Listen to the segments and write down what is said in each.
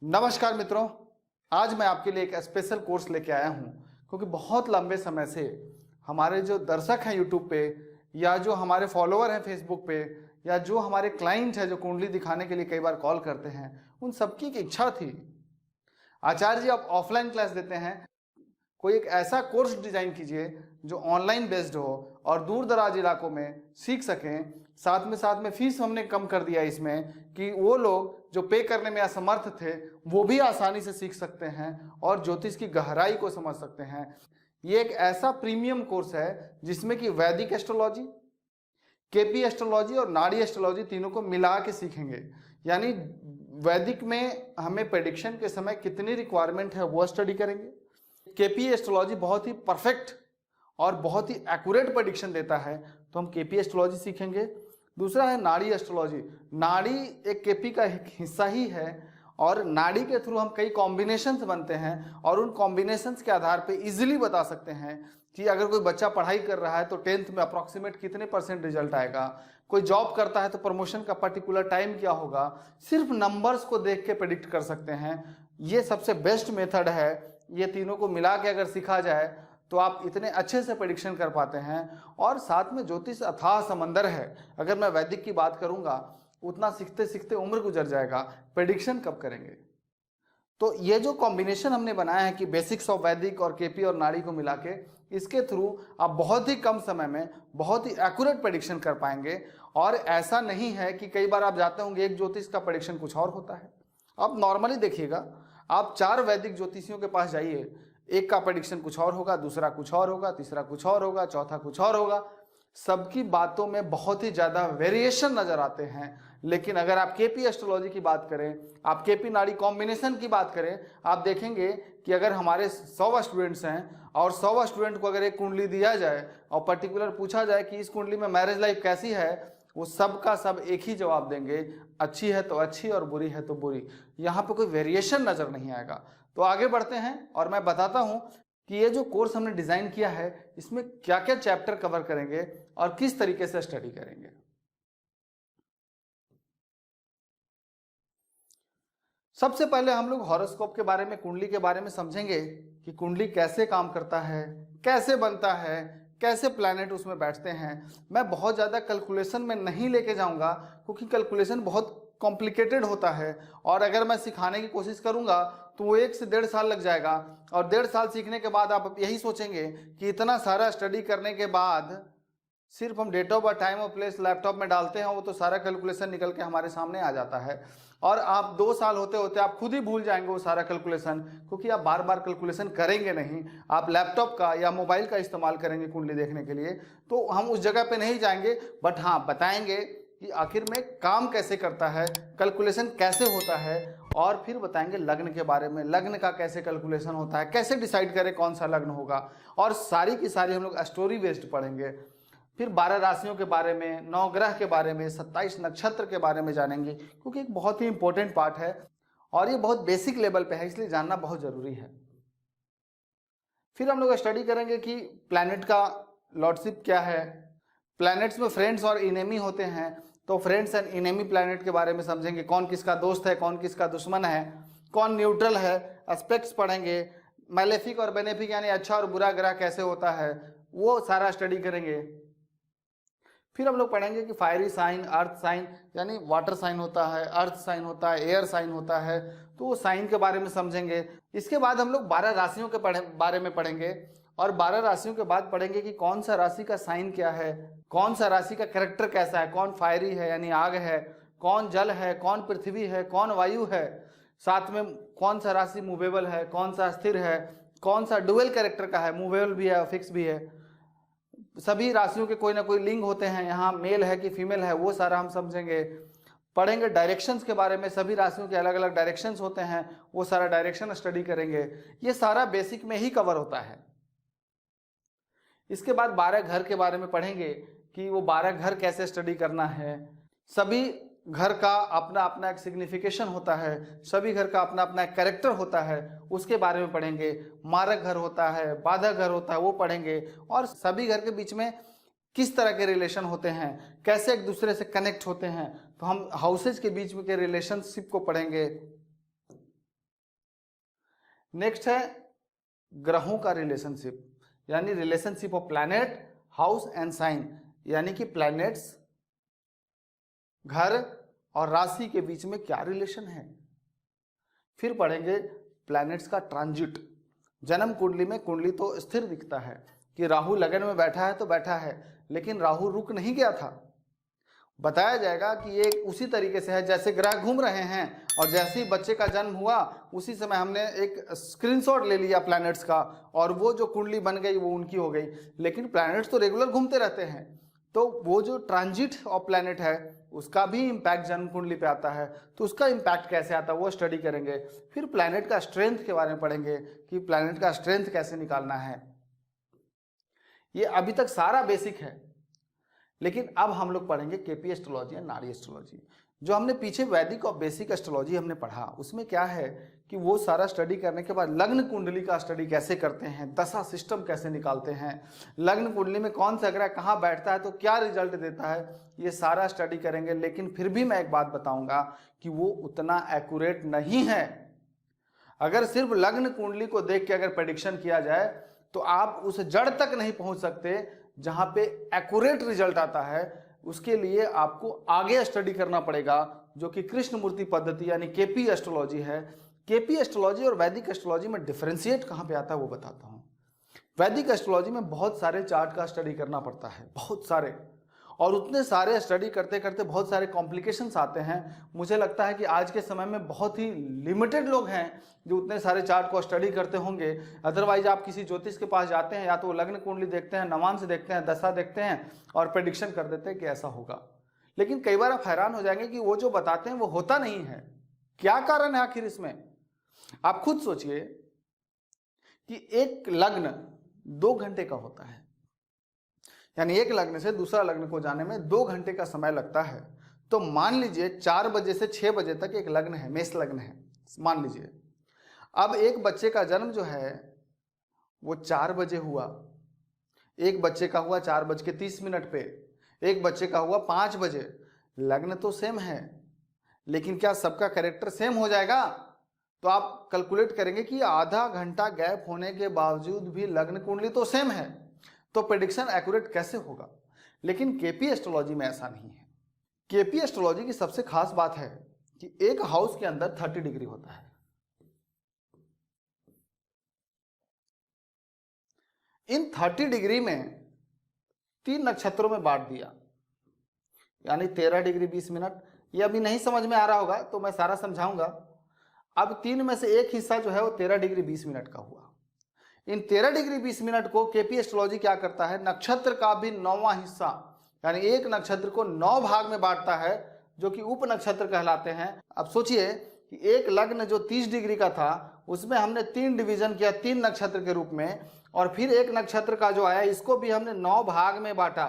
नमस्कार मित्रों, आज मैं आपके लिए एक स्पेशल कोर्स लेके आया हूं क्योंकि बहुत लंबे समय से हमारे जो दर्शक हैं यूट्यूब पे या जो हमारे फॉलोअर हैं फेसबुक पे या जो हमारे क्लाइंट हैं जो कुंडली दिखाने के लिए कई बार कॉल करते हैं, उन सबकी एक इच्छा थी। आचार्य जी, आप ऑफलाइन क्लास देते हैं, कोई एक ऐसा कोर्स डिजाइन कीजिए जो ऑनलाइन बेस्ड हो और दूर दराज इलाकों में सीख सकें। साथ में फीस हमने कम कर दिया इसमें कि वो लोग जो पे करने में असमर्थ थे वो भी आसानी से सीख सकते हैं और ज्योतिष की गहराई को समझ सकते हैं। ये एक ऐसा प्रीमियम कोर्स है जिसमें कि वैदिक एस्ट्रोलॉजी, केपी एस्ट्रोलॉजी और नाड़ी एस्ट्रोलॉजी तीनों को मिला के सीखेंगे। यानी वैदिक में हमें प्रेडिक्शन के समय कितनी रिक्वायरमेंट है वो स्टडी करेंगे। केपी एस्ट्रोलॉजी बहुत ही परफेक्ट और बहुत ही एक्यूरेट प्रेडिक्शन देता है, तो हम केपी एस्ट्रोलॉजी सीखेंगे। दूसरा है नाड़ी एस्ट्रोलॉजी। नाड़ी एक केपी का हिस्सा ही है और नाड़ी के थ्रू हम कई कॉम्बिनेशंस बनते हैं और उन कॉम्बिनेशंस के आधार पे इजीली बता सकते हैं कि अगर कोई बच्चा पढ़ाई कर रहा है तो 10th में अप्रॉक्सीमेट कितने % रिजल्ट आएगा, कोई जॉब करता है तो प्रमोशन का पर्टिकुलर टाइम क्या होगा, सिर्फ नंबर्स को देख के प्रेडिक्ट कर सकते हैं। ये सबसे बेस्ट मेथड है। ये तीनों को मिला के अगर सीखा जाए तो आप इतने अच्छे से प्रेडिक्शन कर पाते हैं। और साथ में ज्योतिष अथाह समंदर है। अगर मैं वैदिक की बात करूंगा उतना सीखते सीखते उम्र गुजर जाएगा, प्रेडिक्शन कब करेंगे। तो ये जो कॉम्बिनेशन हमने बनाया है कि बेसिक्स ऑफ वैदिक और केपी और नाड़ी को मिला के, इसके थ्रू आप बहुत ही कम समय में बहुत ही एक्यूरेट प्रेडिक्शन कर पाएंगे। और ऐसा नहीं है कि कई बार आप जाते होंगे एक ज्योतिष का प्रेडिक्शन कुछ और होता है। आप नॉर्मली देखिएगा, आप 4 वैदिक ज्योतिषियों के पास जाइए, एक का प्रेडिक्शन कुछ और होगा, दूसरा कुछ और होगा, तीसरा कुछ और होगा, चौथा कुछ और होगा। सबकी बातों में बहुत ही ज्यादा वेरिएशन नजर आते हैं। लेकिन अगर आप केपी एस्ट्रोलॉजी की बात करें, आप केपी नाड़ी कॉम्बिनेशन की बात करें, आप देखेंगे कि अगर हमारे 100 स्टूडेंट्स हैं और 100 स्टूडेंट को अगर एक कुंडली दिया जाए और पर्टिकुलर पूछा जाए कि इस कुंडली में मैरिज लाइफ कैसी है, वो सब का सब एक ही जवाब देंगे, अच्छी है तो अच्छी और बुरी है तो बुरी। यहाँ पे कोई वेरिएशन नजर नहीं आएगा। तो आगे बढ़ते हैं और मैं बताता हूं कि ये जो कोर्स हमने डिजाइन किया है इसमें क्या क्या चैप्टर कवर करेंगे और किस तरीके से स्टडी करेंगे। सबसे पहले हम लोग हॉरोस्कोप के बारे में, कुंडली के बारे में समझेंगे कि कुंडली कैसे काम करता है, कैसे बनता है, कैसे प्लैनेट उसमें बैठते हैं। मैं बहुत ज़्यादा कैलकुलेशन में नहीं लेके जाऊंगा क्योंकि कैलकुलेशन बहुत कॉम्प्लिकेटेड होता है और अगर मैं सिखाने की कोशिश करूंगा तो वो 1 से 1.5 साल लग जाएगा। और 1.5 साल सीखने के बाद आप यही सोचेंगे कि इतना सारा स्टडी करने के बाद सिर्फ हम डेट ऑफ बर्थ, टाइम और प्लेस लैपटॉप में डालते हैं, वो तो सारा कैलकुलेशन निकल के हमारे सामने आ जाता है और आप 2 साल होते होते आप खुद ही भूल जाएंगे वो सारा कैलकुलेशन, क्योंकि आप बार बार कैलकुलेशन करेंगे नहीं। आप लैपटॉप का या मोबाइल का इस्तेमाल करेंगे कुंडली देखने के लिए, तो हम उस जगह पे नहीं जाएंगे, बट हाँ बताएंगे कि आखिर में काम कैसे करता है, कैलकुलेशन कैसे होता है। और फिर बताएंगे लग्न के बारे में, लग्न का कैसे कैलकुलेशन होता है, कैसे डिसाइड करें कौन सा लग्न होगा, और सारी की सारी हम लोग स्टोरी बेस्ड पढ़ेंगे। फिर 12 राशियों के बारे में, 9 ग्रह के बारे में, 27 नक्षत्र के बारे में जानेंगे, क्योंकि एक बहुत ही इंपॉर्टेंट पार्ट है और ये बहुत बेसिक लेवल पे है, इसलिए जानना बहुत जरूरी है। फिर हम लोग स्टडी करेंगे कि प्लैनेट का लॉर्डशिप क्या है। प्लैनेट्स में फ्रेंड्स और इनेमी होते हैं, तो फ्रेंड्स एंड इनेमी प्लैनेट के बारे में समझेंगे, कौन किसका दोस्त है, कौन किसका दुश्मन है, कौन न्यूट्रल है, एस्पेक्ट्स पढ़ेंगे। मैलेफिक और बेनेफिक यानी अच्छा और बुरा ग्रह कैसे होता है, वो सारा स्टडी करेंगे। फिर हम लोग पढ़ेंगे कि फायरी साइन, अर्थ साइन, यानी वाटर साइन होता है, अर्थ साइन होता है, एयर साइन होता है, तो वो साइन के बारे में समझेंगे। इसके बाद हम लोग 12 राशियों के बारे में पढ़ेंगे और 12 राशियों के बाद पढ़ेंगे कि कौन सा राशि का साइन क्या है, कौन सा राशि का कैरेक्टर कैसा है, कौन फायरी है यानी आग है, कौन जल है, कौन पृथ्वी है, कौन वायु है, साथ में कौन सा राशि मूवेबल है, कौन सा स्थिर है, कौन सा डुअल कैरेक्टर का है, मूवेबल भी है और फिक्स भी है। सभी राशियों के कोई ना कोई लिंग होते हैं, यहाँ मेल है कि फीमेल है, वो सारा हम समझेंगे। पढ़ेंगे डायरेक्शंस के बारे में, सभी राशियों के अलग अलग डायरेक्शंस होते हैं, वो सारा डायरेक्शन स्टडी करेंगे। ये सारा बेसिक में ही कवर होता है। इसके बाद 12 घर के बारे में पढ़ेंगे कि वो 12 घर कैसे स्टडी करना है। सभी घर का अपना अपना एक सिग्निफिकेशन होता है, सभी घर का अपना अपना एक कैरेक्टर होता है, उसके बारे में पढ़ेंगे। मारक घर होता है, बाधक घर होता है, वो पढ़ेंगे। और सभी घर के बीच में किस तरह के रिलेशन होते हैं, कैसे एक दूसरे से कनेक्ट होते हैं, तो हम हाउसेज के बीच में के रिलेशनशिप को पढ़ेंगे। नेक्स्ट है ग्रहों का रिलेशनशिप, यानी relationship of planet, house and sign, यानी कि प्लैनेट्स, घर और राशि के बीच में क्या रिलेशन है। फिर पढ़ेंगे प्लैनेट्स का ट्रांजिट। जन्म कुंडली में कुंडली तो स्थिर दिखता है कि राहु लगन में बैठा है तो बैठा है, लेकिन राहु रुक नहीं गया था। बताया जाएगा कि ये उसी तरीके से है जैसे ग्रह घूम रहे हैं, और जैसे ही बच्चे का जन्म हुआ उसी समय हमने एक स्क्रीनशॉट ले लिया प्लैनेट्स का, और वो जो कुंडली बन गई वो उनकी हो गई। लेकिन प्लैनेट्स तो रेगुलर घूमते रहते हैं, तो वो जो ट्रांजिट ऑफ प्लैनेट है उसका भी इम्पैक्ट जन्म कुंडली पे आता है। तो उसका इम्पैक्ट कैसे आता है वो स्टडी करेंगे। फिर प्लैनेट का स्ट्रेंथ के बारे में पढ़ेंगे कि प्लैनेट का स्ट्रेंथ कैसे निकालना है। ये अभी तक सारा बेसिक है, लेकिन अब हम लोग पढ़ेंगे केपी एस्ट्रोलॉजी या नाड़ी एस्ट्रोलॉजी। जो हमने पीछे वैदिक और बेसिक एस्ट्रोलॉजी हमने पढ़ा, उसमें क्या है कि वो सारा स्टडी करने के बाद लग्न कुंडली का स्टडी कैसे करते हैं, दशा सिस्टम कैसे निकालते हैं, लग्न कुंडली में कौन सा ग्रह कहाँ बैठता है तो क्या रिजल्ट देता है, ये सारा स्टडी करेंगे। लेकिन फिर भी मैं एक बात बताऊंगा कि वो उतना एक्यूरेट नहीं है। अगर सिर्फ लग्न कुंडली को देख के अगर प्रेडिक्शन किया जाए तो आप उस जड़ तक नहीं पहुंच सकते जहां पे एक्यूरेट रिजल्ट आता है। उसके लिए आपको आगे स्टडी करना पड़ेगा, जो कि कृष्णमूर्ति पद्धति यानी केपी एस्ट्रोलॉजी है। केपी एस्ट्रोलॉजी और वैदिक एस्ट्रोलॉजी में डिफरेंशिएट कहां पे आता है वो बताता हूं। वैदिक एस्ट्रोलॉजी में बहुत सारे चार्ट का स्टडी करना पड़ता है, बहुत सारे, और उतने सारे स्टडी करते करते बहुत सारे कॉम्प्लिकेशंस आते हैं। मुझे लगता है कि आज के समय में बहुत ही लिमिटेड लोग हैं जो उतने सारे चार्ट को स्टडी करते होंगे। अदरवाइज आप किसी ज्योतिष के पास जाते हैं, या तो वो लग्न कुंडली देखते हैं, नवांश देखते हैं, दशा देखते हैं और प्रेडिक्शन कर देते हैं कि ऐसा होगा। लेकिन कई बार आप हैरान हो जाएंगे कि वो जो बताते हैं वो होता नहीं है। क्या कारण है आखिर इसमें? आप खुद सोचिए कि एक लग्न 2 घंटे का होता है, यानी एक लग्न से दूसरा लग्न को जाने में 2 घंटे का समय लगता है। तो मान लीजिए 4 बजे से 6 बजे तक एक लग्न है, मेष लग्न है, मान लीजिए। अब एक बच्चे का जन्म जो है वो 4 बजे हुआ, एक बच्चे का हुआ 4:30 पे, एक बच्चे का हुआ 5 बजे। लग्न तो सेम है, लेकिन क्या सबका कैरेक्टर सेम हो जाएगा? तो आप कैलकुलेट करेंगे कि आधा घंटा गैप होने के बावजूद भी लग्न कुंडली तो सेम है, तो प्रेडिक्शन एक्यूरेट कैसे होगा? लेकिन केपी एस्ट्रोलॉजी में ऐसा नहीं है। केपी एस्ट्रोलॉजी की सबसे खास बात है कि एक हाउस के अंदर 30 डिग्री होता है। इन 30 डिग्री में 3 नक्षत्रों में बांट दिया, यानी 13 डिग्री 20 मिनट। ये अभी नहीं समझ में आ रहा होगा तो मैं सारा समझाऊंगा। अब 3 में से एक हिस्सा जो है वो 13 डिग्री 20 मिनट का हुआ। इन 13 डिग्री 20 मिनट को केपी एस्ट्रोलॉजी क्या करता है, नक्षत्र का भी 9वां हिस्सा, यानी एक नक्षत्र को 9 भाग में बांटता है, जो कि उप नक्षत्र कहलाते हैं। अब सोचिए कि एक लग्न जो 30 डिग्री का था उसमें हमने 3 डिवीजन किया 3 नक्षत्र के रूप में, और फिर एक नक्षत्र का जो आया इसको भी हमने 9 भाग में बांटा।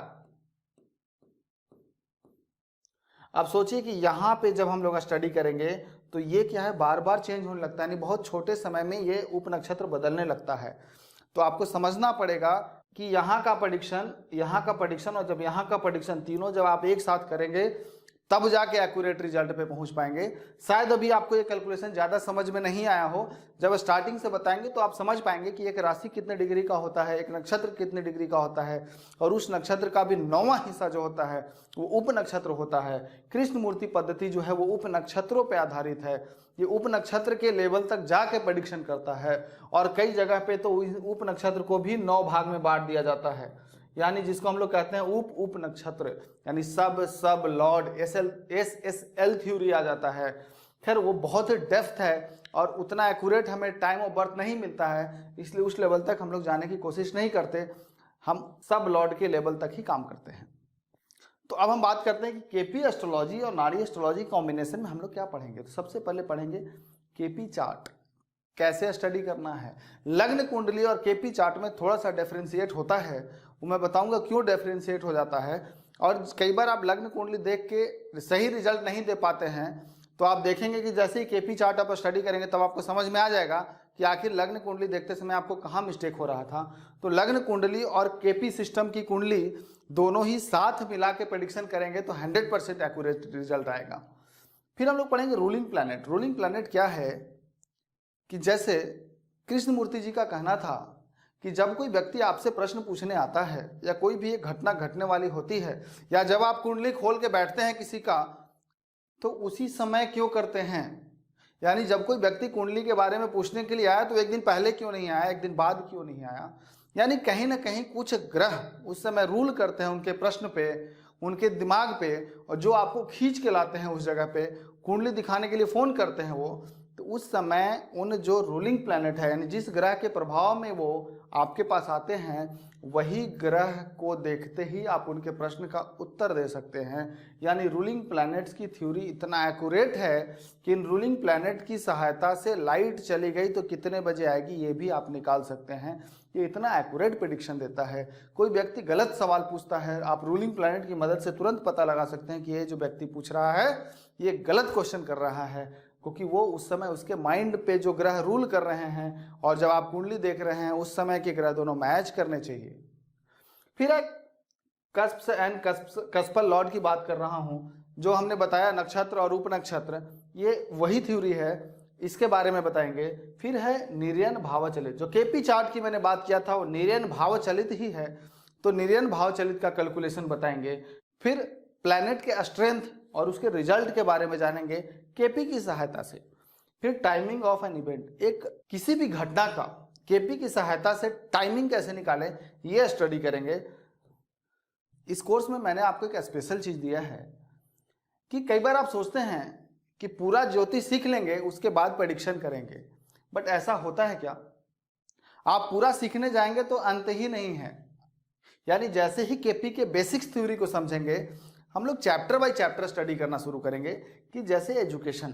अब सोचिए कि यहाँ पे जब हम लोग स्टडी करेंगे तो ये क्या है, बार बार चेंज होने लगता है, यानी बहुत छोटे समय में ये उप नक्षत्र बदलने लगता है। तो आपको समझना पड़ेगा कि यहाँ का प्रेडिक्शन, यहाँ का प्रेडिक्शन और जब यहाँ का प्रेडिक्शन, तीनों जब आप एक साथ करेंगे तब जाके एक्यूरेट रिजल्ट पे पहुंच पाएंगे। शायद अभी आपको ये कैलकुलेशन ज़्यादा समझ में नहीं आया हो, जब स्टार्टिंग से बताएंगे तो आप समझ पाएंगे कि एक राशि कितने डिग्री का होता है, एक नक्षत्र कितने डिग्री का होता है, और उस नक्षत्र का भी 9वां हिस्सा जो होता है वो उप नक्षत्र होता है। कृष्णमूर्ति पद्धति जो है वो उप नक्षत्रों पर आधारित है। ये उप नक्षत्र के लेवल तक जाके प्रेडिक्शन करता है, और कई जगह पे तो उप नक्षत्र को भी 9 भाग में बांट दिया जाता है, यानी जिसको हम लोग कहते हैं उप नक्षत्र, यानी सब लॉर्ड SSL थ्योरी आ जाता है। खैर वो बहुत ही डेप्थ है और उतना एक्यूरेट हमें टाइम ऑफ बर्थ नहीं मिलता है, इसलिए उस लेवल तक हम लोग जाने की कोशिश नहीं करते, हम सब लॉर्ड के लेवल तक ही काम करते हैं। तो अब हम बात करते हैं कि केपी एस्ट्रोलॉजी और नाड़ी एस्ट्रोलॉजी कॉम्बिनेशन में हम लोग क्या पढ़ेंगे। तो सबसे पहले पढ़ेंगे केपी चार्ट, कैसे स्टडी करना है। लग्न कुंडली और केपी चार्ट में थोड़ा सा डिफरेंशिएट होता है, वो मैं बताऊंगा क्यों डिफरेंशिएट हो जाता है। और कई बार आप लग्न कुंडली देख के सही रिजल्ट नहीं दे पाते हैं, तो आप देखेंगे कि जैसे ही केपी चार्ट आप स्टडी करेंगे तब आपको समझ में आ जाएगा कि आखिर लग्न कुंडली देखते समय आपको कहाँ मिस्टेक हो रहा था। तो लग्न कुंडली और केपी सिस्टम की कुंडली दोनों ही साथ मिला के प्रेडिक्शन करेंगे तो 100% एक्यूरेट रिजल्ट आएगा। फिर हम लोग पढ़ेंगे रूलिंग प्लैनेट। रूलिंग प्लैनेट क्या है कि जैसे कृष्णमूर्ति जी का कहना था कि जब कोई व्यक्ति आपसे प्रश्न पूछने आता है या कोई भी एक घटना घटने वाली होती है या जब आप कुंडली खोल के बैठते हैं किसी का, तो उसी समय क्यों करते हैं। यानी जब कोई व्यक्ति कुंडली के बारे में पूछने के लिए आया तो एक दिन पहले क्यों नहीं आया, एक दिन बाद क्यों नहीं आया। यानी कहीं ना कहीं कुछ ग्रह उस समय रूल करते हैं उनके प्रश्न पे, उनके दिमाग पे, और जो आपको खींच के लाते हैं उस जगह पे, कुंडली दिखाने के लिए फ़ोन करते हैं वो, तो उस समय उन जो रूलिंग प्लैनेट है यानी जिस ग्रह के प्रभाव में वो आपके पास आते हैं, वही ग्रह को देखते ही आप उनके प्रश्न का उत्तर दे सकते हैं। यानी रूलिंग प्लैनेट्स की थ्योरी इतना एक्यूरेट है कि इन रूलिंग प्लैनेट की सहायता से लाइट चली गई तो कितने बजे आएगी ये भी आप निकाल सकते हैं। ये इतना एक्यूरेट प्रेडिक्शन देता है। कोई व्यक्ति गलत सवाल पूछता है, आप रूलिंग प्लैनेट की मदद से तुरंत पता लगा सकते हैं कि ये जो व्यक्ति पूछ रहा है ये गलत क्वेश्चन कर रहा है, क्योंकि वो उस समय उसके माइंड पे जो ग्रह रूल कर रहे हैं और जब आप कुंडली देख रहे हैं उस समय के ग्रह दोनों मैच करने चाहिए। फिर एक कस्प एंड कस्पल लॉर्ड की बात कर रहा हूं, जो हमने बताया नक्षत्र और उप नक्षत्र, ये वही थ्योरी है, इसके बारे में बताएंगे। फिर है निर्यन भावचलित, जो केपी चार्ट की मैंने बात किया था वो निर्यन भावचलित ही है, तो निर्यन भावचलित का कैलकुलेशन बताएंगे। फिर प्लैनेट के स्ट्रेंथ और उसके रिजल्ट के बारे में जानेंगे केपी की सहायता से। फिर टाइमिंग ऑफ एन इवेंट, एक किसी भी घटना का केपी की सहायता से टाइमिंग कैसे निकालें ये स्टडी करेंगे। इस कोर्स में मैंने आपको एक स्पेशल चीज दिया है कि कई बार आप सोचते हैं कि पूरा ज्योतिष सीख लेंगे उसके बाद प्रेडिक्शन करेंगे, बट ऐसा होता है क्या। आप पूरा सीखने जाएंगे तो अंत ही नहीं है। यानी जैसे ही केपी के बेसिक्स थ्योरी को समझेंगे, हम लोग चैप्टर बाय चैप्टर स्टडी करना शुरू करेंगे। कि जैसे एजुकेशन,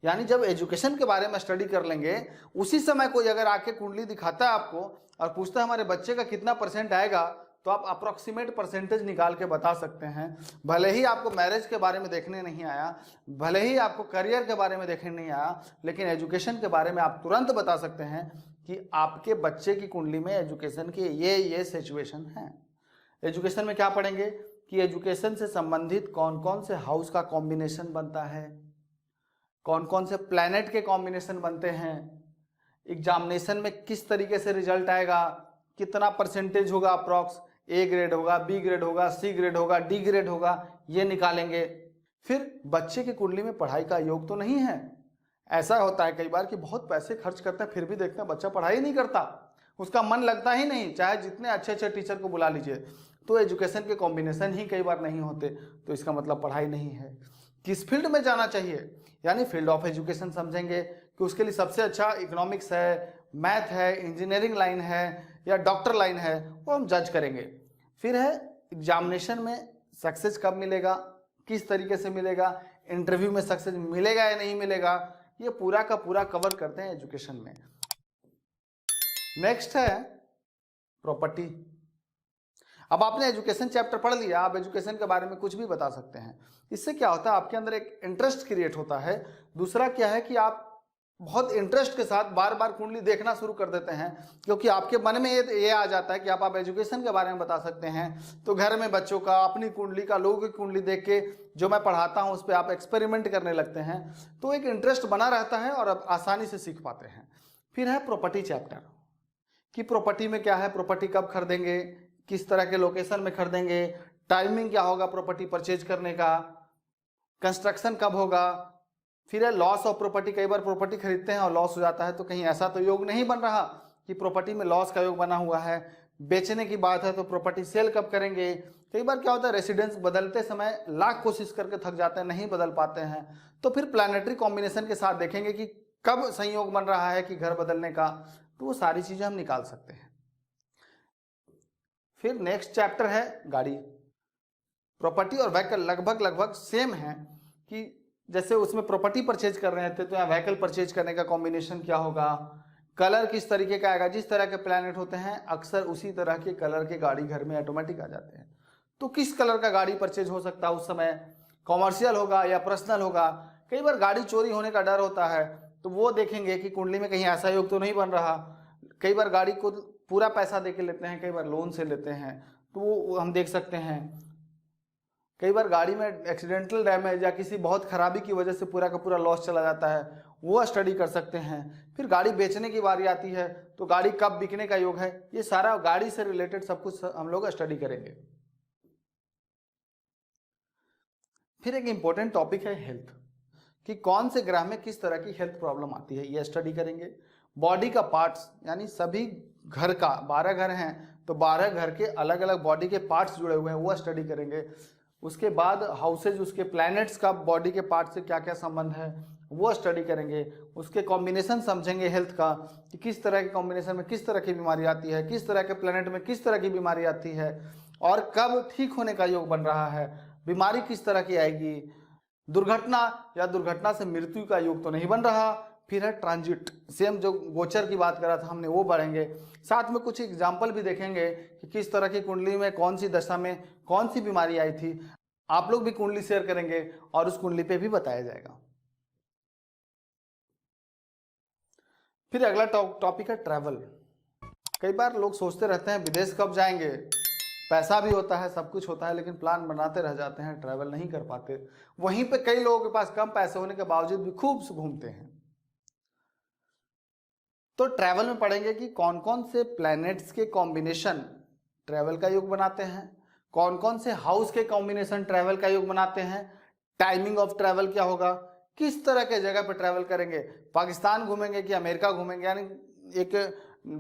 यानी जब एजुकेशन के बारे में स्टडी कर लेंगे, उसी समय कोई अगर आके कुंडली दिखाता है आपको और पूछता है हमारे बच्चे का कितना परसेंट आएगा, तो आप अप्रोक्सीमेट परसेंटेज निकाल के बता सकते हैं। भले ही आपको मैरिज के बारे में देखने नहीं आया, भले ही आपको करियर के बारे में देखने नहीं आया, लेकिन एजुकेशन के बारे में आप तुरंत बता सकते हैं कि आपके बच्चे की कुंडली में एजुकेशन की ये सिचुएशन है। एजुकेशन में क्या पढ़ेंगे कि एजुकेशन से संबंधित कौन कौन से हाउस का कॉम्बिनेशन बनता है, कौन कौन से प्लैनेट के कॉम्बिनेशन बनते हैं, एग्जामिनेशन में किस तरीके से रिजल्ट आएगा, कितना परसेंटेज होगा, अप्रॉक्स ए ग्रेड होगा, बी ग्रेड होगा, सी ग्रेड होगा, डी ग्रेड होगा, ये निकालेंगे। फिर बच्चे की कुंडली में पढ़ाई का योग तो नहीं है। ऐसा होता है कई बार कि बहुत पैसे खर्च करते हैं फिर भी देखते हैं बच्चा पढ़ाई नहीं करता, उसका मन लगता ही नहीं, चाहे जितने अच्छे अच्छे टीचर को बुला लीजिए, तो एजुकेशन के कॉम्बिनेशन ही कई बार नहीं होते, तो इसका मतलब पढ़ाई नहीं है। किस फील्ड में जाना चाहिए, यानी फील्ड ऑफ एजुकेशन समझेंगे कि उसके लिए सबसे अच्छा इकोनॉमिक्स है, मैथ है, इंजीनियरिंग लाइन है या डॉक्टर लाइन है, वो हम जज करेंगे। फिर है एग्जामिनेशन में सक्सेस कब मिलेगा, किस तरीके से मिलेगा, इंटरव्यू में सक्सेस मिलेगा या नहीं मिलेगा, ये पूरा का पूरा कवर करते हैं एजुकेशन में। नेक्स्ट है प्रॉपर्टी। अब आपने एजुकेशन चैप्टर पढ़ लिया, आप एजुकेशन के बारे में कुछ भी बता सकते हैं। इससे क्या होता है, आपके अंदर एक इंटरेस्ट क्रिएट होता है। दूसरा क्या है कि आप बहुत इंटरेस्ट के साथ बार बार कुंडली देखना शुरू कर देते हैं, क्योंकि आपके मन में ये आ जाता है कि आप एजुकेशन के बारे में बता सकते हैं। तो घर में बच्चों का, अपनी कुंडली का, लोगों की कुंडली देख के जो मैं पढ़ाता हूँ उस पर आप एक्सपेरिमेंट करने लगते हैं, तो एक इंटरेस्ट बना रहता है और आप आसानी से सीख पाते हैं। फिर है प्रॉपर्टी चैप्टर, कि प्रॉपर्टी में क्या है, प्रॉपर्टी कब खरीदेंगे, किस तरह के लोकेशन में खरीदेंगे, टाइमिंग क्या होगा प्रॉपर्टी परचेज करने का, कंस्ट्रक्शन कब होगा। फिर है लॉस ऑफ प्रॉपर्टी, कई बार प्रॉपर्टी खरीदते हैं और लॉस हो जाता है, तो कहीं ऐसा तो योग नहीं बन रहा कि प्रॉपर्टी में लॉस का योग बना हुआ है। बेचने की बात है तो प्रॉपर्टी सेल कब करेंगे। कई बार क्या होता है, रेसिडेंस बदलते समय लाख कोशिश करके थक जाते हैं, नहीं बदल पाते हैं, तो फिर प्लानिटरी कॉम्बिनेशन के साथ देखेंगे कि कब संयोग बन रहा है कि घर बदलने का, तो वो सारी चीजें हम निकाल सकते हैं। फिर नेक्स्ट चैप्टर है गाड़ी। प्रॉपर्टी और व्हीकल लगभग सेम है, कि जैसे उसमें प्रॉपर्टी परचेज कर रहे थे तो यहाँ व्हीकल परचेज करने का कॉम्बिनेशन क्या होगा, कलर किस तरीके का आएगा। जिस तरह के प्लैनेट होते हैं अक्सर उसी तरह के कलर के गाड़ी घर में ऑटोमेटिक आ जाते हैं, तो किस कलर का गाड़ी परचेज हो सकता है उस समय, कॉमर्शियल होगा या पर्सनल होगा। कई बार गाड़ी चोरी होने का डर होता है, तो वो देखेंगे कि कुंडली में कहीं ऐसा योग तो नहीं बन रहा। कई बार गाड़ी को पूरा पैसा दे के लेते हैं, कई बार लोन से लेते हैं, तो वो हम देख सकते हैं। कई बार गाड़ी में एक्सीडेंटल डैमेज या किसी बहुत खराबी की वजह से पूरा का पूरा लॉस चला जाता है, वो स्टडी कर सकते हैं। फिर गाड़ी बेचने की बारी आती है तो गाड़ी कब बिकने का योग है, ये सारा गाड़ी से रिलेटेड सब कुछ हम लोग स्टडी करेंगे। फिर एक इंपॉर्टेंट टॉपिक है हेल्थ, कि कौन से ग्रह में किस तरह की हेल्थ प्रॉब्लम आती है, ये स्टडी करेंगे। बॉडी का पार्ट्स, यानी सभी घर का 12 घर हैं तो 12 घर के अलग अलग बॉडी के पार्ट्स जुड़े हुए हैं, वो स्टडी करेंगे। उसके बाद हाउसेज, उसके प्लैनेट्स का बॉडी के पार्ट से क्या क्या संबंध है, वो स्टडी करेंगे। उसके कॉम्बिनेशन समझेंगे हेल्थ का, कि किस तरह के कॉम्बिनेशन में किस तरह की बीमारी आती है, किस तरह के प्लैनेट में किस तरह की बीमारी आती है, और कब ठीक होने का योग बन रहा है, बीमारी किस तरह की आएगी, दुर्घटना या दुर्घटना से मृत्यु का योग तो नहीं बन रहा। फिर है ट्रांजिट, सेम जो गोचर की बात करा था हमने वो बढ़ेंगे। साथ में कुछ एग्जाम्पल भी देखेंगे कि किस तरह की कुंडली में कौन सी दशा में कौन सी बीमारी आई थी। आप लोग भी कुंडली शेयर करेंगे और उस कुंडली पे भी बताया जाएगा। फिर अगला टॉपिक है ट्रैवल। कई बार लोग सोचते रहते हैं विदेश कब जाएंगे, पैसा भी होता है, सब कुछ होता है, लेकिन प्लान बनाते रह जाते हैं, ट्रैवल नहीं कर पाते। वहीं पे कई लोगों के पास कम पैसे होने के बावजूद भी खूब घूमते हैं। तो ट्रैवल में पढ़ेंगे कि कौन कौन से प्लैनेट्स के कॉम्बिनेशन ट्रैवल का योग बनाते हैं, कौन कौन से हाउस के कॉम्बिनेशन ट्रैवल का योग बनाते हैं, टाइमिंग ऑफ ट्रैवल क्या होगा, किस तरह के जगह पर ट्रैवल करेंगे, पाकिस्तान घूमेंगे कि अमेरिका घूमेंगे, यानी एक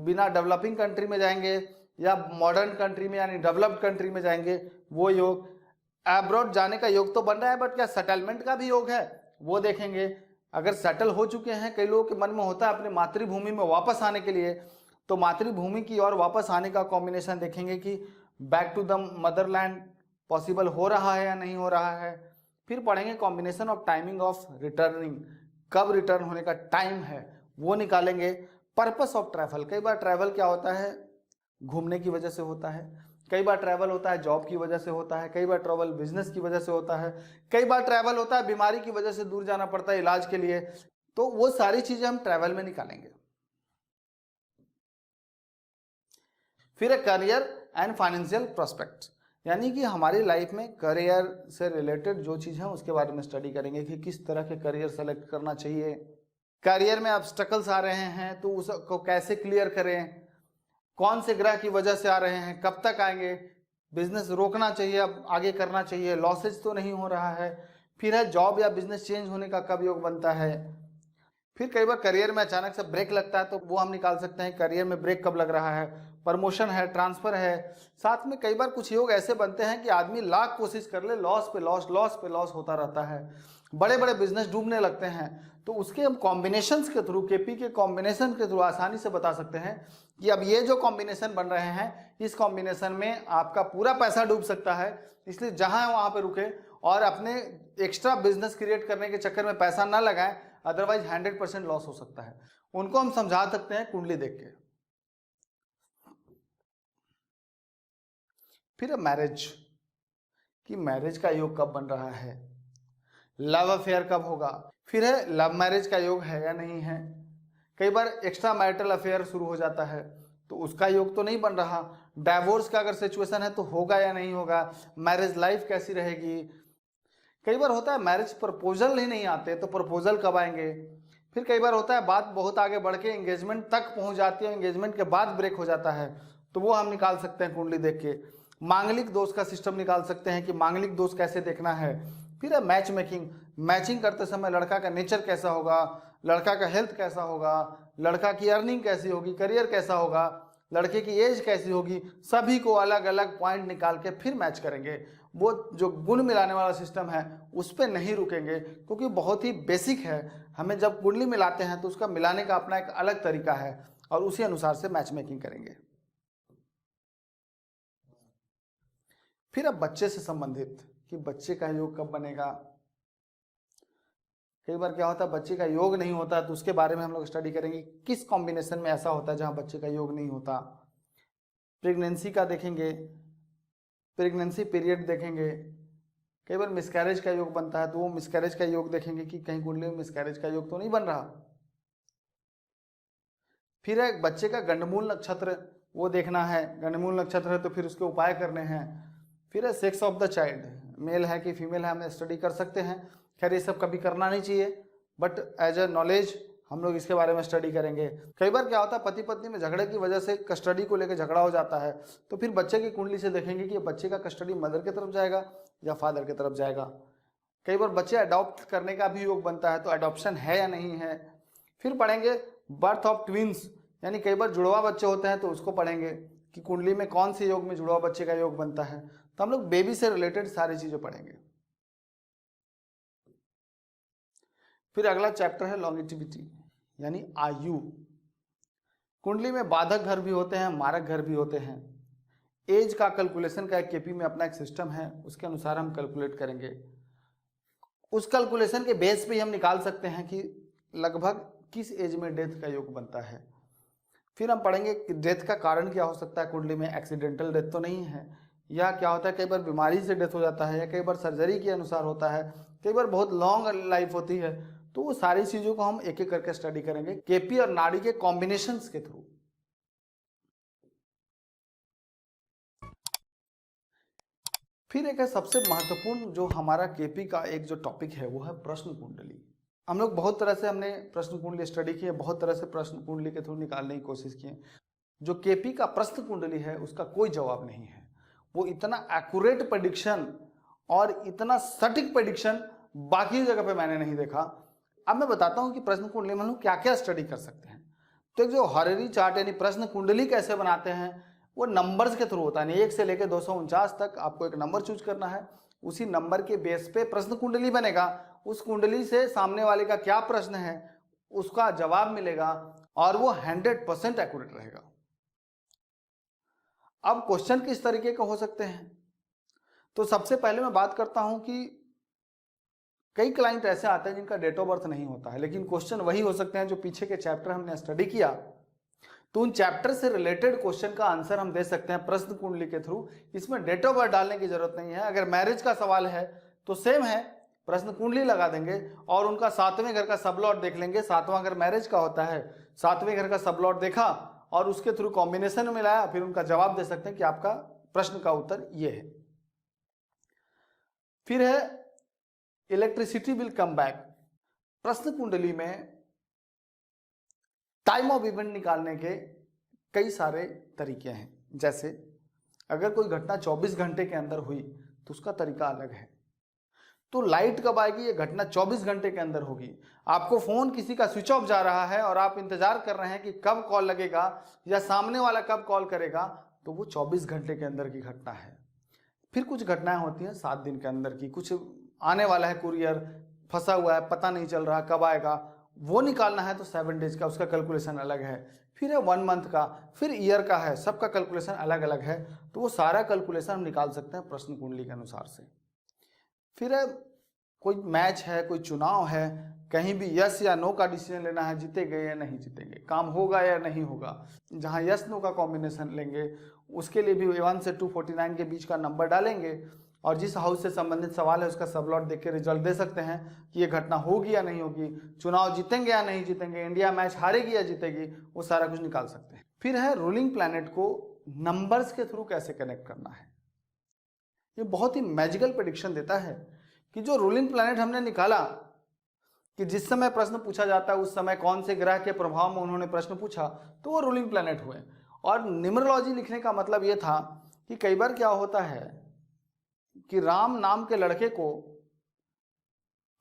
बिना डेवलपिंग कंट्री में जाएंगे या मॉडर्न कंट्री में यानी डेवलप्ड कंट्री में जाएंगे, वो योग। एब्रॉड जाने का योग तो बन रहा है, बट क्या सेटलमेंट का भी योग है, वो देखेंगे। अगर सेटल हो चुके हैं, कई लोगों के मन में होता है अपने मातृभूमि में वापस आने के लिए, तो मातृभूमि की ओर वापस आने का कॉम्बिनेशन देखेंगे कि back to the motherland possible हो रहा है या नहीं हो रहा है। फिर पढ़ेंगे combination of timing of returning, कब रिटर्न होने का टाइम है वो निकालेंगे। पर्पस ऑफ ट्रैवल, कई बार ट्रैवल क्या होता है, घूमने की वजह से होता है, कई बार ट्रैवल होता है जॉब की वजह से होता है, कई बार ट्रैवल बिजनेस की वजह से होता है, कई बार ट्रैवल होता है बीमारी की वजह से दूर जाना पड़ता है इलाज के लिए। तो वो सारी चीजें हम ट्रैवल में निकालेंगे। फिर है करियर एंड फाइनेंशियल प्रोस्पेक्ट, यानी कि हमारी लाइफ में करियर से रिलेटेड जो चीज है उसके बारे में स्टडी करेंगे कि किस तरह के करियर सेलेक्ट करना चाहिए, करियर में ऑब्स्टेकल्स आ रहे हैं तो उसको कैसे क्लियर करें, कौन से ग्रह की वजह से आ रहे हैं, कब तक आएंगे, बिजनेस रोकना चाहिए अब आगे करना चाहिए, लॉसेज तो नहीं हो रहा है। फिर है जॉब या बिजनेस चेंज होने का कब योग बनता है। फिर कई बार करियर में अचानक से ब्रेक लगता है तो वो हम निकाल सकते हैं करियर में ब्रेक कब लग रहा है, प्रमोशन है, ट्रांसफर है। साथ में कई बार कुछ योग ऐसे बनते हैं कि आदमी लाख कोशिश कर ले, लॉस पे लॉस, लॉस पे लॉस होता रहता है, बड़े बड़े बिजनेस डूबने लगते हैं। तो उसके हम कॉम्बिनेशंस के थ्रू, केपी के कॉम्बिनेशन के थ्रू आसानी से बता सकते हैं कि अब ये जो कॉम्बिनेशन बन रहे हैं, इस कॉम्बिनेशन में आपका पूरा पैसा डूब सकता है, इसलिए जहां है वहां पे रुके और अपने एक्स्ट्रा बिजनेस क्रिएट करने के चक्कर में पैसा ना लगाएं, अदरवाइज 100% लॉस हो सकता है। उनको हम समझा सकते हैं कुंडली देख के। फिर मैरिज, कि मैरिज का योग कब बन रहा है, लव अफेयर कब होगा। फिर है लव मैरिज का योग है या नहीं है। कई बार एक्स्ट्रा मैरिटल अफेयर शुरू हो जाता है तो उसका योग तो नहीं बन रहा। डाइवोर्स का अगर सिचुएशन है तो होगा या नहीं होगा, मैरिज लाइफ कैसी रहेगी। कई बार होता है मैरिज प्रपोजल ही नहीं आते तो प्रपोजल कब आएंगे। फिर कई बार होता है बात बहुत आगे बढ़ के एंगेजमेंट तक पहुंच जाती है, एंगेजमेंट के बाद ब्रेक हो जाता है, तो वो हम निकाल सकते हैं कुंडली देख के। मांगलिक दोष का सिस्टम निकाल सकते हैं कि मांगलिक दोष कैसे देखना है। फिर है मैच मेकिंग, मैचिंग करते समय लड़का का नेचर कैसा होगा, लड़का का हेल्थ कैसा होगा, लड़का की अर्निंग कैसी होगी, करियर कैसा होगा, लड़के की एज कैसी होगी, सभी को अलग अलग पॉइंट निकाल के फिर मैच करेंगे। वो जो गुण मिलाने वाला सिस्टम है उस पर नहीं रुकेंगे क्योंकि बहुत ही बेसिक है। हमें जब कुंडली मिलाते हैं तो उसका मिलाने का अपना एक अलग तरीका है और उसी अनुसार से मैच मेकिंग करेंगे। फिर अब बच्चे से संबंधित कि बच्चे का योग कब बनेगा। कई बार क्या होता है बच्चे का योग नहीं होता तो उसके बारे में हम लोग स्टडी करेंगे किस कॉम्बिनेशन में ऐसा होता है जहां बच्चे का योग नहीं होता। प्रेगनेंसी का देखेंगे, प्रेगनेंसी पीरियड देखेंगे। कई बार मिसकैरेज का योग बनता है तो वो मिसकैरेज का योग देखेंगे कि कहीं कुंडली में मिसकैरेज का योग तो नहीं बन रहा। फिर है बच्चे का गंडमूल नक्षत्र, वो देखना है, गंडमूल नक्षत्र है तो फिर उसके उपाय करने हैं। फिर है sex of the child, male है कि फीमेल है, हम स्टडी कर सकते हैं। खैर ये सब कभी करना नहीं चाहिए, बट एज ए नॉलेज हम लोग इसके बारे में स्टडी करेंगे। कई बार क्या होता है, पति पत्नी में झगड़े की वजह से कस्टडी को लेकर झगड़ा हो जाता है, तो फिर बच्चे की कुंडली से देखेंगे कि बच्चे का कस्टडी मदर की तरफ जाएगा या फादर की तरफ जाएगा। कई बार बच्चे अडॉप्ट करने का भी योग बनता है, तो अडॉप्शन है या नहीं है। फिर पढ़ेंगे बर्थ ऑफ ट्विंस, यानी कई बार जुड़वा बच्चे होते हैं तो उसको पढ़ेंगे कि कुंडली में कौन से योग में जुड़वा बच्चे का योग बनता है। तो हम लोग बेबी से रिलेटेड सारी चीजें पढ़ेंगे। फिर अगला चैप्टर है लॉन्गिटिविटी, यानी आयु। कुंडली में बाधक घर भी होते हैं, मारक घर भी होते हैं। एज का कैलकुलेशन का एक केपी में अपना एक सिस्टम है, उसके अनुसार हम कैलकुलेट करेंगे। उस कैलकुलेशन के बेस पे हम निकाल सकते हैं कि लगभग किस एज में डेथ का योग बनता है। फिर हम पढ़ेंगे कि डेथ का कारण क्या हो सकता है। कुंडली में एक्सीडेंटल डेथ तो नहीं है, या क्या होता है कई बार बीमारी से डेथ हो जाता है, या कई बार सर्जरी के अनुसार होता है, कई बार बहुत लॉन्ग लाइफ होती है। तो वो सारी चीजों को हम एक एक करके स्टडी करेंगे केपी और नाड़ी के कॉम्बिनेशंस के थ्रू। फिर एक है सबसे महत्वपूर्ण जो हमारा केपी का एक जो टॉपिक है वो है प्रश्न कुंडली। हम लोग बहुत तरह से हमने प्रश्न कुंडली स्टडी की है, बहुत तरह से प्रश्न कुंडली के थ्रू निकालने की कोशिश की है। जो केपी का प्रश्न कुंडली है उसका कोई जवाब नहीं है। वो इतना एक्यूरेट प्रेडिक्शन और इतना सटीक प्रेडिक्शन बाकी जगह पे मैंने नहीं देखा। अब मैं बताता हूं कि प्रश्न कुंडली में हम लोग क्या क्या स्टडी कर सकते हैं। तो एक जो हरेरी चार्ट यानी प्रश्न कुंडली कैसे बनाते हैं, वो नंबर्स के थ्रू होता है। 1 से लेकर 249 तक आपको एक नंबर चूज करना है, उसी नंबर के बेस पे प्रश्न कुंडली बनेगा। उस कुंडली से सामने वाले का क्या प्रश्न है उसका जवाब मिलेगा और वो 100% एक्यूरेट रहेगा। अब क्वेश्चन किस तरीके के हो सकते हैं, तो सबसे पहले मैं बात करता हूं कि कई क्लाइंट ऐसे आते हैं जिनका डेट ऑफ बर्थ नहीं होता है, लेकिन क्वेश्चन वही हो सकते हैं जो पीछे के चैप्टर हमने स्टडी किया। तो उन चैप्टर से रिलेटेड क्वेश्चन का आंसर हम दे सकते हैं प्रश्न कुंडली के थ्रू। इसमें डेट ऑफ बर्थ डालने की जरूरत नहीं है। अगर मैरिज का सवाल है तो सेम है, प्रश्न कुंडली लगा देंगे और उनका 7वें घर का सबलॉट देख लेंगे। 7वां घर मैरिज का होता है, 7वें घर का सबलॉट देखा और उसके थ्रू कॉम्बिनेशन मिलाया, फिर उनका जवाब दे सकते हैं कि आपका प्रश्न का उत्तर ये है। फिर है इलेक्ट्रिसिटी विल कम बैक। प्रश्न कुंडली में टाइम ऑफ इवेंट निकालने के कई सारे तरीके हैं। जैसे अगर कोई घटना 24 घंटे के अंदर हुई तो उसका तरीका अलग है। तो लाइट कब आएगी, ये घटना 24 घंटे के अंदर होगी। आपको फोन किसी का स्विच ऑफ जा रहा है और आप इंतजार कर रहे हैं कि कब कॉल लगेगा या सामने वाला कब कॉल करेगा, तो वो 24 घंटे के अंदर की घटना है। फिर कुछ घटनाएं होती हैं 7 दिन के अंदर की, कुछ आने वाला है कुरियर, फंसा हुआ है, पता नहीं चल रहा कब आएगा, वो निकालना है तो 7 डेज का उसका कैलकुलेशन अलग है। फिर है 1 मंथ का, फिर ईयर का है, सबका कैलकुलेशन अलग अलग है। तो वो सारा कैलकुलेशन हम निकाल सकते हैं प्रश्न कुंडली के अनुसार से। फिर है कोई मैच है, कोई चुनाव है, कहीं भी यस या नो का डिसीजन लेना है, जीतेंगे या नहीं जीतेंगे, काम होगा या नहीं होगा। जहां यस नो का कॉम्बिनेशन लेंगे उसके लिए भी 1 से 249 के बीच का नंबर डालेंगे और जिस हाउस से संबंधित सवाल है उसका सबलॉट देख के रिजल्ट दे सकते हैं कि ये घटना होगी या नहीं होगी, चुनाव जीतेंगे या नहीं जीतेंगे, इंडिया मैच हारेगी या जीतेगी, वो सारा कुछ निकाल सकते हैं। फिर है रूलिंग प्लैनेट को नंबर्स के थ्रू कैसे कनेक्ट करना है। ये बहुत ही मैजिकल प्रेडिक्शन देता है कि जो रूलिंग प्लैनेट हमने निकाला कि जिस समय प्रश्न पूछा जाता है उस समय कौन से ग्रह के प्रभाव में उन्होंने प्रश्न पूछा, तो वो रूलिंग प्लैनेट हुए। और न्यूमरोलॉजी लिखने का मतलब ये था कि कई बार क्या होता है कि राम नाम के लड़के को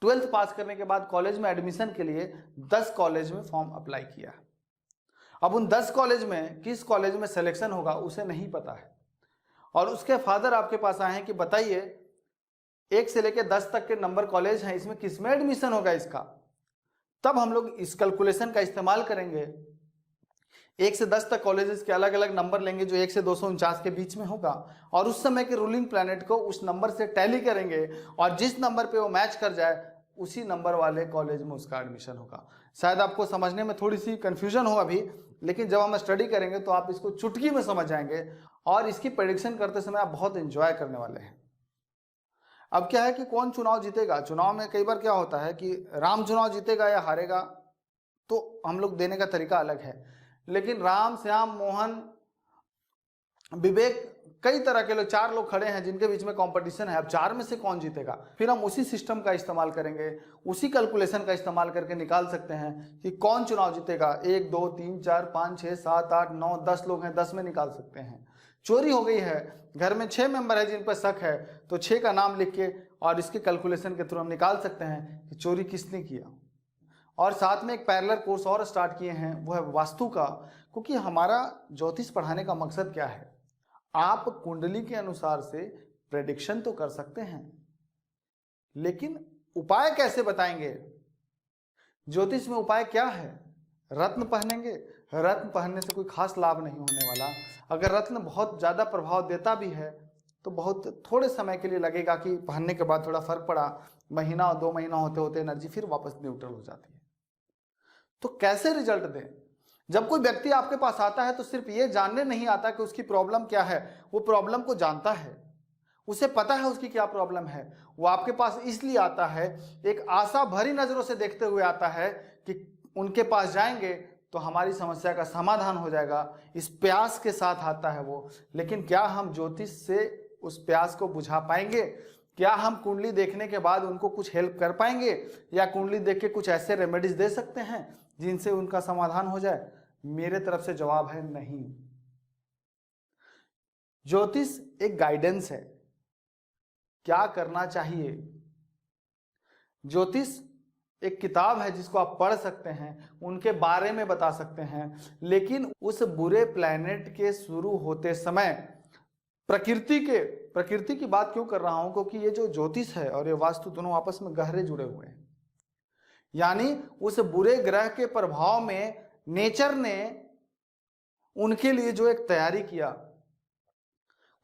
12th पास करने के बाद कॉलेज में एडमिशन के लिए 10 कॉलेज में फॉर्म अप्लाई किया। अब उन 10 कॉलेज में किस कॉलेज में सिलेक्शन होगा उसे नहीं पता है, और उसके फादर आपके पास आए हैं कि बताइए 1 से लेकर 10 तक के नंबर कॉलेज हैं, इसमें किसमें एडमिशन होगा इसका। तब हम लोग इस कैलकुलेशन का इस्तेमाल करेंगे। 1 से 10 तक कॉलेजेस के अलग अलग नंबर लेंगे जो 1 से 249 के बीच में होगा, और उस समय के रूलिंग प्लैनेट को उस नंबर से टैली करेंगे और जिस नंबर पे वो मैच कर जाए उसी नंबर वाले कॉलेज में उसका एडमिशन होगा। शायद आपको समझने में थोड़ी सी कंफ्यूजन हो अभी, लेकिन जब हम स्टडी करेंगे तो आप इसको चुटकी में समझ जाएंगे और इसकी प्रेडिक्शन करते समय आप बहुत एंजॉय करने वाले हैं। अब क्या है कि कौन चुनाव जीतेगा, चुनाव में कई बार क्या होता है कि राम चुनाव जीतेगा या हारेगा, तो हम लोग देने का तरीका अलग है। लेकिन राम, श्याम, मोहन विवेक, कई तरह के लोग, 4 लोग खड़े हैं जिनके बीच में कंपटीशन है, अब 4 में से कौन जीतेगा, फिर हम उसी सिस्टम का इस्तेमाल करेंगे, उसी कैलकुलेशन का इस्तेमाल करके निकाल सकते हैं कि कौन चुनाव जीतेगा। 1 2 3 4 5 6 7 8 9 10 लोग हैं, 10 में निकाल सकते हैं। चोरी हो गई है, घर में 6 मेंबर है जिन पर शक है, तो 6 का नाम लिख के और इसके कैलकुलेशन के थ्रू हम निकाल सकते हैं कि चोरी किसने किया। और साथ में एक पैरेलल कोर्स और स्टार्ट किए हैं, वो है वास्तु का, क्योंकि हमारा ज्योतिष पढ़ाने का मकसद क्या है, आप कुंडली के अनुसार से प्रेडिक्शन तो कर सकते हैं, लेकिन उपाय कैसे बताएंगे। ज्योतिष में उपाय क्या है, रत्न पहनेंगे, रत्न पहनने से कोई खास लाभ नहीं होने वाला। अगर रत्न बहुत ज़्यादा प्रभाव देता भी है तो बहुत थोड़े समय के लिए लगेगा कि पहनने के बाद थोड़ा फर्क पड़ा, महीना और 2 महीना होते होते एनर्जी फिर वापस न्यूट्रल हो जाती है। तो कैसे रिजल्ट दें। जब कोई व्यक्ति आपके पास आता है तो सिर्फ ये जानने नहीं आता कि उसकी प्रॉब्लम क्या है, वो प्रॉब्लम को जानता है, उसे पता है उसकी क्या प्रॉब्लम है। वो आपके पास इसलिए आता है, एक आशा भरी नजरों से देखते हुए आता है कि उनके पास जाएंगे तो हमारी समस्या का समाधान हो जाएगा, इस प्यास के साथ आता है वो। लेकिन क्या हम ज्योतिष से उस प्यास को बुझा पाएंगे? क्या हम कुंडली देखने के बाद उनको कुछ हेल्प कर पाएंगे, या कुंडली देख के कुछ ऐसे रेमेडीज दे सकते हैं जिनसे उनका समाधान हो जाए? मेरे तरफ से जवाब है नहीं। ज्योतिष एक गाइडेंस है, क्या करना चाहिए। ज्योतिष एक किताब है जिसको आप पढ़ सकते हैं, उनके बारे में बता सकते हैं, लेकिन उस बुरे प्लैनेट के शुरू होते समय प्रकृति की बात क्यों कर रहा हूं, क्योंकि ये जो ज्योतिष है और ये वास्तु दोनों आपस में गहरे जुड़े हुए हैं। यानी उस बुरे ग्रह के प्रभाव में नेचर ने उनके लिए जो एक तैयारी किया,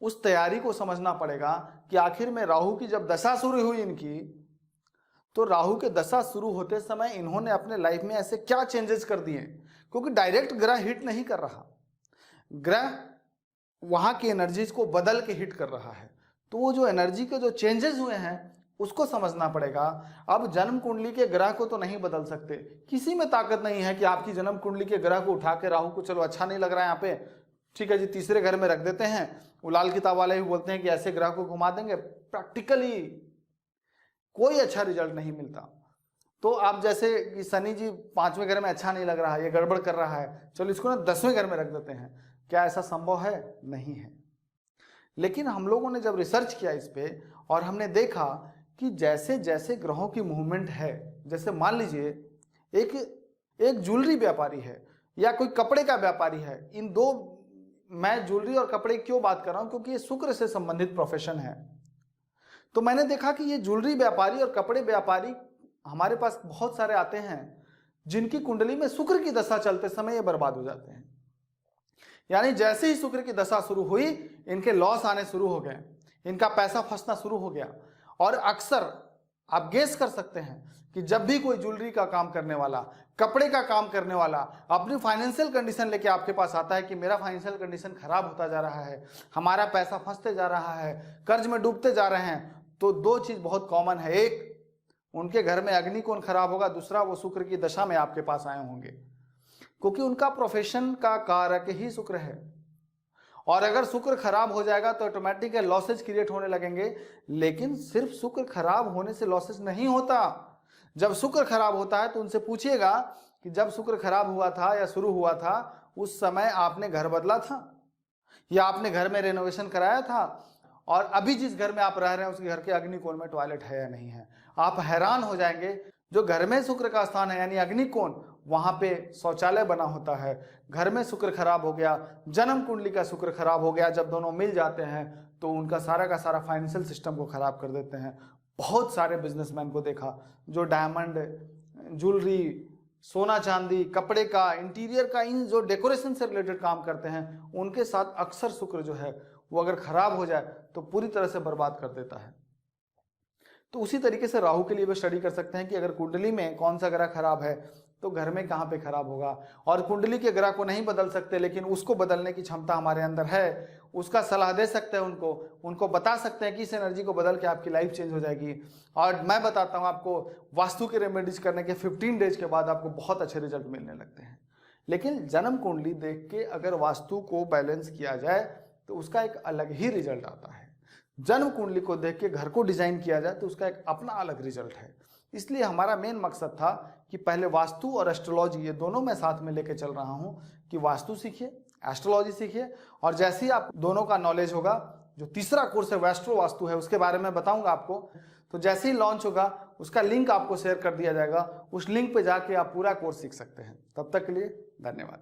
उस तैयारी को समझना पड़ेगा कि आखिर में राहु की जब दशा शुरू हुई इनकी, तो राहु के दशा शुरू होते समय इन्होंने अपने लाइफ में ऐसे क्या चेंजेस कर दिए, क्योंकि डायरेक्ट ग्रह हिट नहीं कर रहा, ग्रह वहां की एनर्जीज को बदल के हिट कर रहा है। तो वो जो एनर्जी के जो चेंजेस हुए हैं उसको समझना पड़ेगा। अब जन्म कुंडली के ग्रह को तो नहीं बदल सकते, किसी में ताकत नहीं है कि आपकी जन्म कुंडली के ग्रह को उठा के राहु को, चलो अच्छा नहीं लग रहा है यहाँ पे, ठीक है जी, तीसरे घर में रख देते हैं। वो लाल किताब वाले भी बोलते हैं कि ऐसे ग्रह को घुमा देंगे, प्रैक्टिकली कोई अच्छा रिजल्ट नहीं मिलता। तो आप जैसे कि शनि जी 5वें घर में अच्छा नहीं लग रहा है, ये गड़बड़ कर रहा है, चलो इसको ना 10वें घर में रख देते हैं, क्या ऐसा संभव है? नहीं है। लेकिन हम लोगों ने जब रिसर्च किया इस पे और हमने देखा कि जैसे जैसे ग्रहों की मूवमेंट है, जैसे मान लीजिए एक ज्वेलरी व्यापारी है या कोई कपड़े का व्यापारी है, इन दो, मैं ज्वेलरी और कपड़े क्यों बात कर रहा हूं, क्योंकि ये शुक्र से संबंधित प्रोफेशन है। तो मैंने देखा कि ये ज्वेलरी व्यापारी और कपड़े व्यापारी हमारे पास बहुत सारे आते हैं जिनकी कुंडली में शुक्र की दशा चलते समय ये बर्बाद हो जाते हैं। यानी जैसे ही शुक्र की दशा शुरू हुई, इनके लॉस आने शुरू हो गए, इनका पैसा फंसना शुरू हो गया। और अक्सर आप गेस कर सकते हैं कि जब भी कोई ज्वेलरी का काम करने वाला, कपड़े का काम करने वाला अपनी फाइनेंशियल कंडीशन लेके आपके पास आता है कि मेरा फाइनेंशियल कंडीशन खराब होता जा रहा है, हमारा पैसा फंसते जा रहा है, कर्ज में डूबते जा रहे हैं, तो 2 चीज बहुत कॉमन है। एक, उनके घर में अग्निकोण खराब होगा, दूसरा वो शुक्र की दशा में आपके पास आए होंगे, क्योंकि उनका प्रोफेशन का कारक ही शुक्र है। और अगर शुक्र खराब हो जाएगा तो ऑटोमेटिक लॉसेज क्रिएट होने लगेंगे। लेकिन सिर्फ शुक्र खराब होने से लॉसेज नहीं होता। जब शुक्र खराब होता है तो उनसे पूछिएगा कि जब शुक्र खराब हुआ था या शुरू हुआ था, उस समय आपने घर बदला था या आपने घर में रेनोवेशन कराया था, और अभी जिस घर में आप रह रहे हैं उस घर के अग्निकोण में टॉयलेट है या नहीं है। आप हैरान हो जाएंगे, जो घर में शुक्र का स्थान है यानी अग्निकोण, वहां पे शौचालय बना होता है। घर में शुक्र खराब हो गया, जन्म कुंडली का शुक्र खराब हो गया, जब दोनों मिल जाते हैं तो उनका सारा का सारा फाइनेंशियल सिस्टम को खराब कर देते हैं। बहुत सारे बिजनेसमैन को देखा जो डायमंड, ज्वेलरी, सोना चांदी, कपड़े का, इंटीरियर का, इन जो डेकोरेशन से रिलेटेड काम करते हैं, उनके साथ अक्सर शुक्र जो है वो अगर खराब हो जाए तो पूरी तरह से बर्बाद कर देता है। तो उसी तरीके से राहु के लिए भी स्टडी कर सकते हैं कि अगर कुंडली में कौन सा ग्रह खराब है तो घर में कहाँ पे खराब होगा। और कुंडली के ग्रह को नहीं बदल सकते, लेकिन उसको बदलने की क्षमता हमारे अंदर है, उसका सलाह दे सकते हैं, उनको बता सकते हैं कि इस एनर्जी को बदल के आपकी लाइफ चेंज हो जाएगी। और मैं बताता हूँ आपको, वास्तु के रेमेडीज करने के 15 डेज के बाद आपको बहुत अच्छे रिजल्ट मिलने लगते हैं। लेकिन जन्म कुंडली देख के अगर वास्तु को बैलेंस किया जाए तो उसका एक अलग ही रिजल्ट आता है। जन्म कुंडली को देख के घर को डिजाइन किया जाए तो उसका एक अपना अलग रिजल्ट है। इसलिए हमारा मेन मकसद था कि पहले वास्तु और एस्ट्रोलॉजी ये दोनों मैं साथ में लेके चल रहा हूँ कि वास्तु सीखिए, एस्ट्रोलॉजी सीखिए, और जैसे ही आप दोनों का नॉलेज होगा, जो तीसरा कोर्स है वैस्ट्रो वास्तु है, उसके बारे में बताऊंगा आपको। तो जैसे ही लॉन्च होगा उसका लिंक आपको शेयर कर दिया जाएगा, उस लिंक पे जाके आप पूरा कोर्स सीख सकते हैं। तब तक के लिए धन्यवाद।